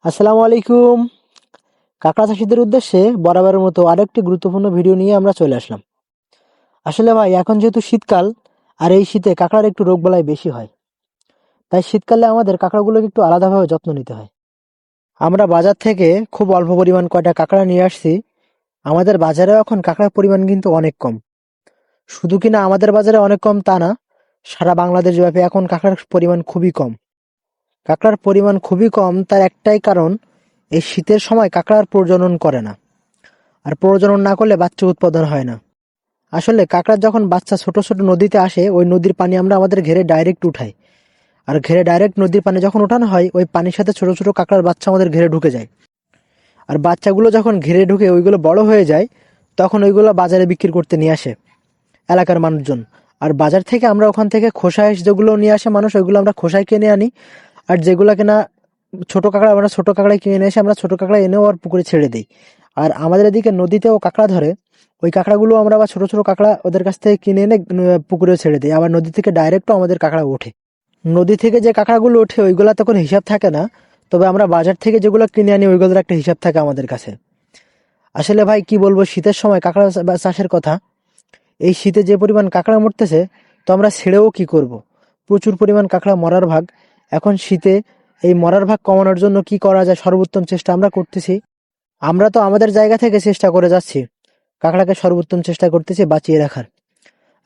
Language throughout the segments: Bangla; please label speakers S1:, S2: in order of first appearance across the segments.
S1: আসসালামু আলাইকুম। কাঁকড়া চাষীদের উদ্দেশ্যে বরাবরের মতো আরেকটি গুরুত্বপূর্ণ ভিডিও নিয়ে আমরা চলে আসলাম। আসলে ভাই এখন যেহেতু শীতকাল, আর এই শীতে কাঁকড়ার একটু রোগবালাই বেশি হয়, তাই শীতকালে আমাদের কাঁকড়াগুলোকে একটু আলাদাভাবে যত্ন নিতে হয়। আমরা বাজার থেকে খুব অল্প পরিমাণ কয়টা কাঁকড়া নিয়ে আসছি। আমাদের বাজারে এখন কাঁকড়ার পরিমাণ কিন্তু অনেক কম। শুধু কিনা আমাদের বাজারে অনেক কম তা না, সারা বাংলাদেশ ব্যাপী এখন কাঁকড়ার পরিমাণ খুবই কম। কাঁকড়ার পরিমাণ খুবই কম, তার একটাই কারণ, এই শীতের সময় কাঁকড়ার প্রজনন করে না। আর প্রজনন না করলে বাচ্চা উৎপাদন হয় না। আসলে কাঁকড়ার যখন বাচ্চা ছোট ছোট নদীতে আসে, ওই নদীর পানি আমরা আমাদের ঘেরে ডাইরেক্ট উঠাই। আর ঘেরে ডাইরেক্ট নদীর পানি যখন উঠানো হয়, ওই পানির সাথে ছোট ছোট কাঁকড়ার বাচ্চা আমাদের ঘেরে ঢুকে যায়। আর বাচ্চাগুলো যখন ঘেরে ঢুকে ওইগুলো বড় হয়ে যায়, তখন ওইগুলো বাজারে বিক্রি করতে নিয়ে আসে এলাকার মানুষজন। আর বাজার থেকে আমরা ওখান থেকে খোসায় যেগুলো নিয়ে আসে মানুষ, ওইগুলো আমরা খোসায় কিনে আনি। আর যেগুলো কিনা ছোট কাঁকড়া, আমরা ছোট কাঁকড়ায় কিনে এসে আমরা ছোট কাঁকড়া এনেও আর পুকুরে ছেড়ে দিই। আর আমাদের এদিকে নদীতেও কাঁকড়া ধরে, ওই কাঁকড়াগুলো আমরা আবার ছোট ছোট কাঁকড়া ওদের কাছ থেকে কিনে এনে পুকুরে ছেড়ে দিই। আবার নদী থেকে ডাইরেক্টও আমাদের কাঁকড়া ওঠে। নদী থেকে যে কাঁকড়াগুলো ওঠে ওইগুলা তখন হিসাব থাকে না, তবে আমরা বাজার থেকে যেগুলো কিনে আনি ওইগুলোর একটা হিসাব থাকে আমাদের কাছে। আসলে ভাই কি বলবো, শীতের সময় কাঁকড়া চাষের কথা। এই শীতে যে পরিমাণ কাঁকড়া মরতেছে, তো আমরা ছেড়েও কি করব। প্রচুর পরিমাণ কাঁকড়া মরার ভাগ। এখন শীতে এই মরার ভাগ কমানোর জন্য কি করা যায়, সর্বোত্তম চেষ্টা আমরা করতেছি। আমরা তো আমাদের জায়গা থেকে চেষ্টা করে যাচ্ছি, কাঁকড়াকে সর্বোত্তম চেষ্টা করতেছি বাঁচিয়ে রাখার।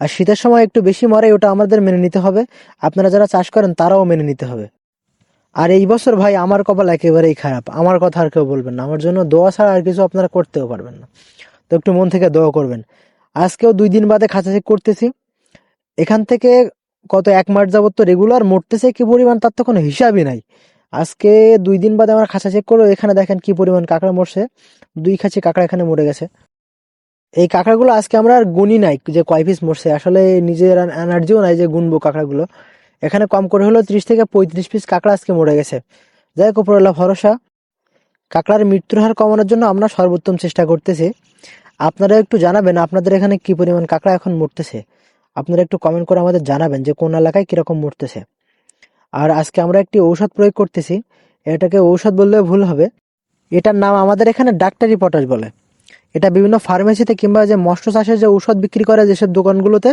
S1: আর শীতের সময় একটু বেশি মরে, ওটা আমাদের মেনে নিতে হবে। আপনারা যারা চাষ করেন তারাও মেনে নিতে হবে। আর এই বছর ভাই আমার কপাল একেবারেই খারাপ, আমার কথা আর কেউ বলবেন না। আমার জন্য দোয়া ছাড়া আর কিছু আপনারা করতেও পারবেন না। তো একটু মন থেকে দোয়া করবেন। আজকেও 2 দিন বাদে খাঁচা চেক করতেছি। এখান থেকে কত 1 মাস যাবত তো রেগুলার মরতেছে কি পরিমাণ, তার তো কোনো হিসাবই নাই। আজকে 2 দিন বাদে আমার খাঁচা চেক করো, এখানে দেখেন কি পরিমাণ কাঁকড়া মরছে। 2 খাঁচি কাঁকড়া এখানে মরে গেছে। এই কাঁকড়াগুলো আজকে আমরা আর গুনি নাই যে কয় পিস মরছে। আসলে নিজের এনার্জিও নাই যে গুনবো কাঁকড়াগুলো। এখানে কম করে হলো 30 থেকে 35 পিস কাঁকড়া আজকে মরে গেছে। যাই হোক, উপরওয়ালা ভরসা। কাঁকড়ার মৃত্যুর হার কমানোর জন্য আমরা সর্বোত্তম চেষ্টা করতেছি। আপনারা একটু জানাবেন আপনাদের এখানে কি পরিমাণ কাঁকড়া এখন মরতেছে। আপনারা একটু কমেন্ট করে আমাদের জানাবেন যে কোন এলাকায় কিরকম মরতেছে। আর আজকে আমরা একটি ঔষধ প্রয়োগ করতেছি। এটাকে ঔষধ বললে ভুল হবে, এটার নাম আমাদের এখানে ডাক্তারি পটাশ বলে। এটা বিভিন্ন ফার্মেসিতে কিংবা যে মৎস্য চাষের যে ঔষধ বিক্রি করে যেসব দোকানগুলোতে,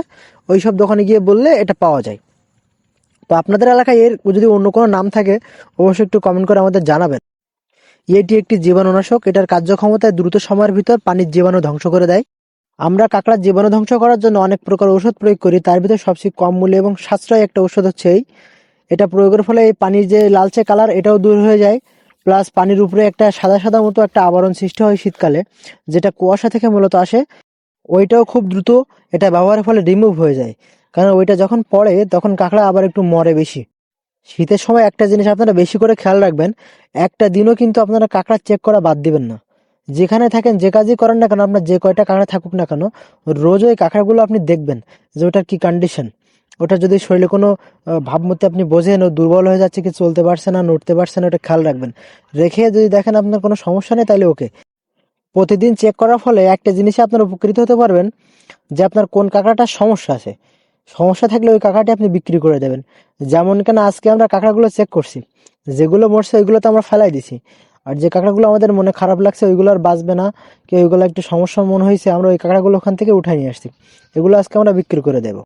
S1: ওই সব দোকানে গিয়ে বললে এটা পাওয়া যায়। তো আপনাদের এলাকায় এর যদি অন্য কোনো নাম থাকে, অবশ্যই একটু কমেন্ট করে আমাদের জানাবেন। এটি একটি জীবাণুনাশক। এটার কার্যক্ষমতায় দ্রুত সময়ের ভিতর পানির জীবাণু ধ্বংস করে দেয়। আমরা কাঁকড়ার জীবাণু ধ্বংস করার জন্য অনেক প্রকার ঔষধ প্রয়োগ করি, তার ভিতরে সবচেয়ে কম মূল্যে এবং সাশ্রয়ী একটা ঔষধ হচ্ছে এই। এটা প্রয়োগের ফলে এই পানির যে লালচে কালার, এটাও দূর হয়ে যায়। প্লাস পানির উপরে একটা সাদা সাদা মতো একটা আবরণ সৃষ্টি হয় শীতকালে, যেটা কুয়াশা থেকে মূলত আসে। ওইটাও খুব দ্রুত এটা ব্যবহারের ফলে রিমুভ হয়ে যায়। কারণ ওইটা যখন পড়ে তখন কাঁকড়া আবার একটু মরে বেশি। শীতের সময় একটা জিনিস আপনারা বেশি করে খেয়াল রাখবেন, একটা দিনও কিন্তু আপনারা কাঁকড়া চেক করা বাদ দিবেন না। যেখানে থাকেন, যে কাজই করেন না কেন, আপনার যে কয়টা কাঁকড়া থাকুক না কেন, রোজ ওই কাঁকড়াগুলো আপনি দেখবেন যে ওটার কি কন্ডিশন। ওটা যদি শরীরে কোনো ভাবমূর্তি আপনি বোঝেন ও দুর্বল হয়ে যাচ্ছে, কি চলতে পারছে না, নড়তে পারছে না, ওটা খেয়াল রাখবেন। রেখে যদি দেখেন আপনার কোনো সমস্যা নেই, তাহলে ওকে। প্রতিদিন চেক করার ফলে একটা জিনিসে আপনার উপকৃত হতে পারবেন, যে আপনার কোন কাঁকড়াটার সমস্যা আছে। সমস্যা থাকলে ওই কাঁকড়াটি আপনি বিক্রি করে দেবেন। যেমন কেন আজকে আমরা কাঁকড়াগুলো চেক করছি, যেগুলো মরছে ওইগুলো তো আমরা ফেলাই দিছি। আর যে কাঁকড়াগুলো আমাদের মনে খারাপ লাগছে, ওইগুলো আর বাঁচবে না, কি ওইগুলো একটু সমস্যা মনে হয়েছে, আমরা ওই কাঁকড়াগুলো ওখান থেকে উঠাই নিয়ে আসছি। এগুলো আজকে আমরা বিক্রি করে দেবো।